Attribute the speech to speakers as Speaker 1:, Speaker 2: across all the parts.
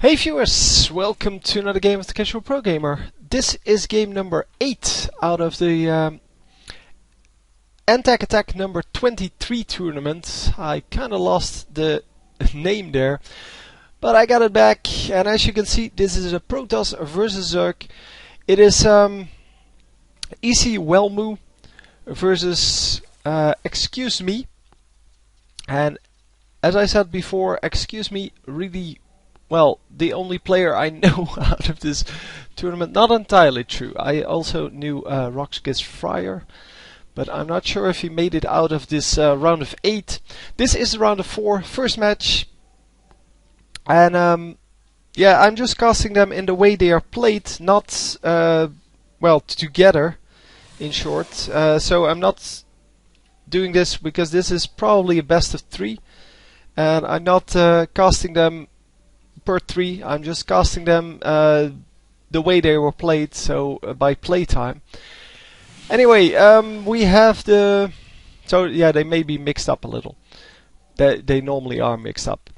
Speaker 1: Hey viewers, welcome to another game of the Casual Pro Gamer. This is game number 8 out of the Antec Attack number 23 tournament. I kinda lost the name there, but I got it back, and as you can see, this is a Protoss versus Zerg. It is ECWelmu versus ExcuseMe, and as I said before, ExcuseMe really, well, the only player I know out of this tournament. Not entirely true. I also knew Roxgis Fryer, but I'm not sure if he made it out of this round of 8. This is round of 4, first match, and yeah, I'm just casting them in the way they are played, not well, together, in short. So I'm not doing this because this is probably a best of 3, and I'm not casting them per 3. I'm just casting them the way they were played, so by playtime. Anyway, we have the... So yeah, they may be mixed up a little. They normally are mixed up,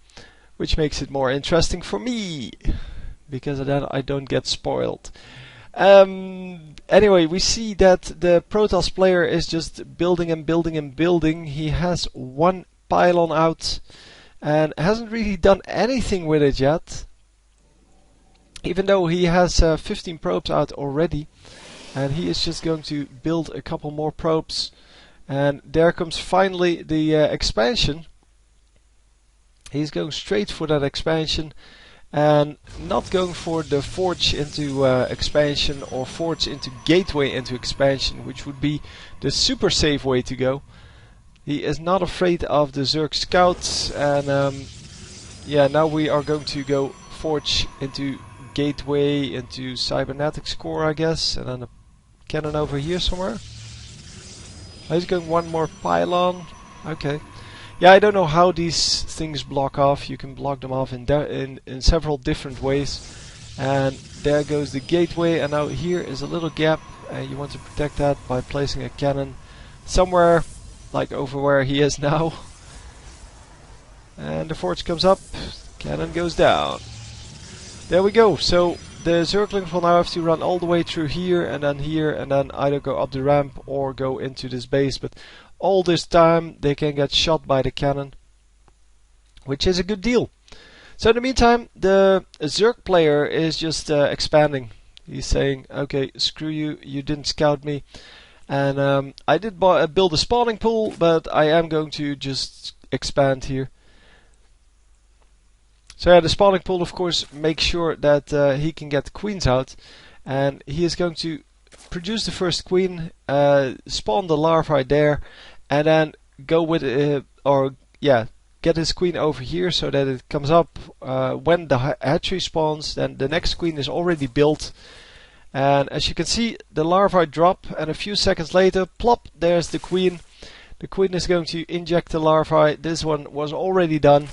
Speaker 1: which makes it more interesting for me, because then I don't get spoiled. Anyway, we see that the Protoss player is just building and building and building. He has one pylon out and hasn't really done anything with it yet, even though he has 15 probes out already, and he is just going to build a couple more probes. And there comes finally the expansion. He's going straight for that expansion and not going for the forge into expansion or forge into gateway into expansion, which would be the super safe way to go. He is not afraid of the Zerg scouts, and yeah, now we are going to go forge into gateway, into cybernetics core, I guess, and then a cannon over here somewhere. He's going one more pylon. Okay. Yeah, I don't know how these things block off. You can block them off in several different ways. And there goes the gateway, and now here is a little gap, and you want to protect that by placing a cannon somewhere, like over where he is now. And the forge comes up, cannon goes down. There we go. So the Zerglings will now have to run all the way through here, and then either go up the ramp or go into this base. But all this time they can get shot by the cannon, which is a good deal. So in the meantime, the Zerg player is just expanding. He's saying, okay, screw you, you didn't scout me. And I did build a spawning pool, but I am going to just expand here. So yeah, the spawning pool, of course, makes sure that he can get queens out. And he is going to produce the first queen, spawn the larvae there, and then go with, get his queen over here so that it comes up when the hatchery spawns. Then the next queen is already built. And as you can see, the larvae drop, and a few seconds later, plop, there's the queen. The queen is going to inject the larvae. This one was already done,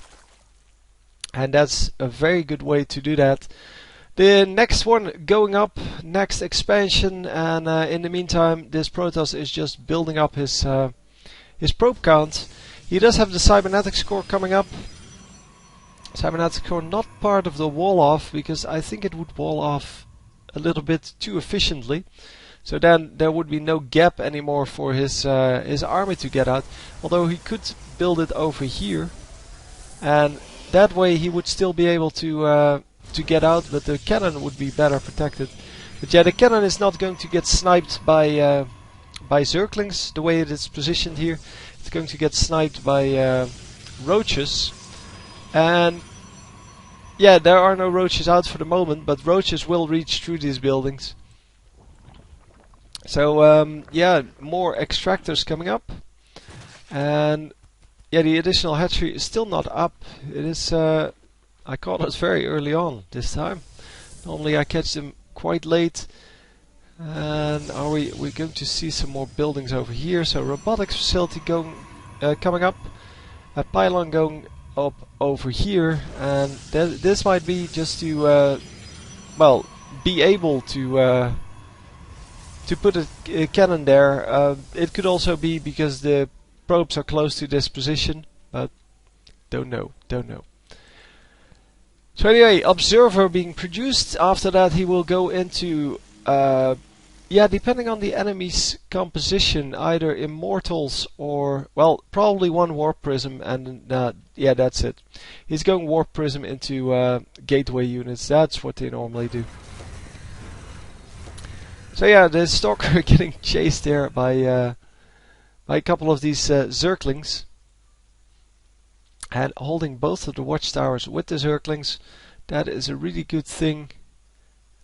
Speaker 1: and that's a very good way to do that. The next one going up, next expansion, and in the meantime, this Protoss is just building up his probe count. He does have the cybernetics core coming up. Cybernetics core not part of the wall off, because I think it would wall off a little bit too efficiently, so then there would be no gap anymore for his army to get out. Although he could build it over here, and that way he would still be able to get out, but the cannon would be better protected. But yeah, the cannon is not going to get sniped by Zerglings the way it is positioned here. It's going to get sniped by roaches, and yeah, there are no roaches out for the moment, but roaches will reach through these buildings. So yeah, more extractors coming up, and yeah, the additional hatchery is still not up. It is, I caught it very early on this time. Normally I catch them quite late. And we're going to see some more buildings over here. So robotics facility coming up, a pylon going up over here, and this might be just to well, be able to put a cannon there. It could also be because the probes are close to this position, but don't know. So anyway, Observer being produced. After that he will go into, yeah, depending on the enemy's composition, either Immortals or, well, probably one Warp Prism, and yeah, that's it. He's going Warp Prism into Gateway units. That's what they normally do. So yeah, the Stalker getting chased there by a couple of these Zerglings. And holding both of the watchtowers with the Zerglings, that is a really good thing.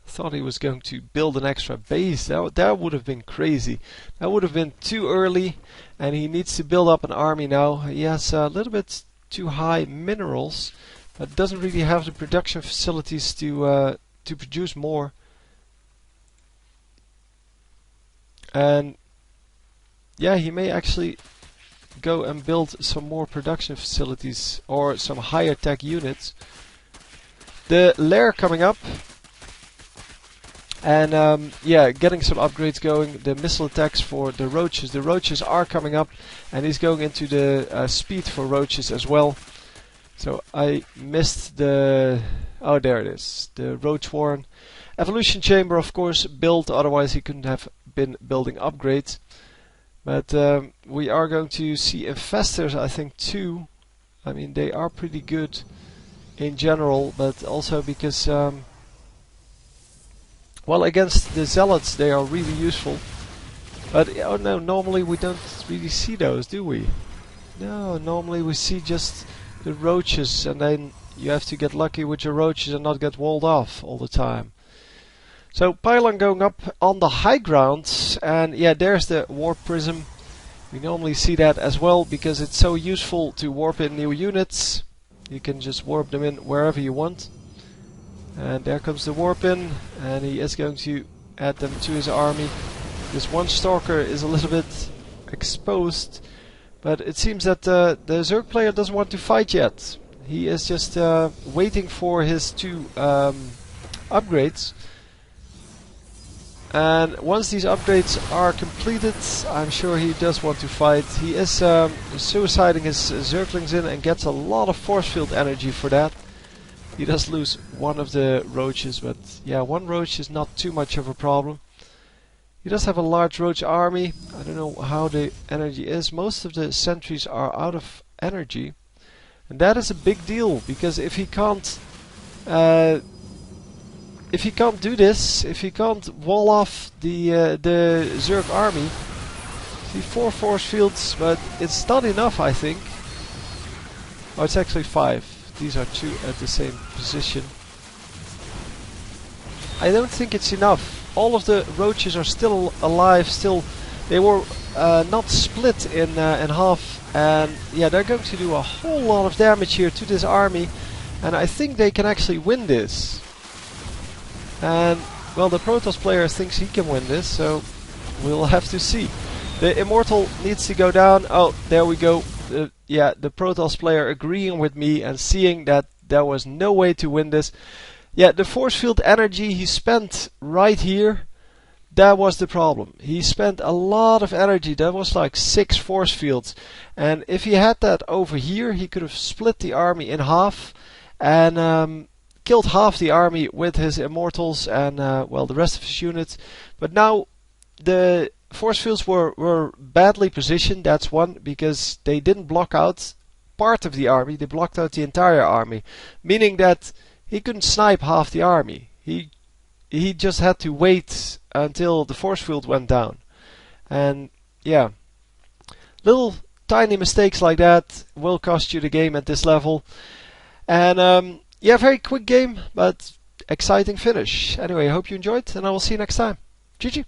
Speaker 1: Thought he was going to build an extra base. That would have been crazy. That would have been too early, and he needs to build up an army now. He has a little bit too high minerals, but doesn't really have the production facilities to produce more. And yeah, he may actually go and build some more production facilities or some higher tech units. The lair coming up, and yeah, getting some upgrades going. The missile attacks for the roaches. The roaches are coming up, and he's going into the speed for roaches as well. So I missed the, oh, there it is, the roach warren. Evolution chamber, of course, built, otherwise he couldn't have been building upgrades. But we are going to see infestors, I think, too. I mean, they are pretty good in general, but also because, well, against the zealots they are really useful. But oh no, normally we don't really see those, do we? No, normally we see just the roaches, and then you have to get lucky with your roaches and not get walled off all the time. So pylon going up on the high ground, and yeah, there's the warp prism. We normally see that as well because it's so useful to warp in new units. You can just warp them in wherever you want. And there comes the warp in, and he is going to add them to his army. This one Stalker is a little bit exposed, but it seems that the Zerg player doesn't want to fight yet. He is just waiting for his two upgrades. And once these upgrades are completed, I'm sure he does want to fight. He is suiciding his Zerglings in and gets a lot of force field energy for that. He does lose one of the roaches, but yeah, one roach is not too much of a problem. He does have a large roach army. I don't know how the energy is. Most of the sentries are out of energy. And that is a big deal, because if he can't do this, if he can't wall off the Zerg army, see 4 force fields, but it's not enough, I think. Oh, it's actually 5. These are 2 at the same position. I don't think it's enough. All of the roaches are still alive. Still, they were not split in half, and yeah, they're going to do a whole lot of damage here to this army, and I think they can actually win this. And well, the Protoss player thinks he can win this, so we'll have to see. The Immortal needs to go down. Oh, there we go. Yeah, the Protoss player agreeing with me and seeing that there was no way to win this. Yeah, the force field energy he spent right here, that was the problem. He spent a lot of energy. That was like 6 force fields. And if he had that over here, he could have split the army in half and killed half the army with his Immortals and well, the rest of his units. But now the force fields were badly positioned. That's one, because they didn't block out part of the army. They blocked out the entire army, meaning that he couldn't snipe half the army. He just had to wait until the force field went down. And yeah, little tiny mistakes like that will cost you the game at this level. And yeah, very quick game, but exciting finish. Anyway, I hope you enjoyed, and I will see you next time. GG.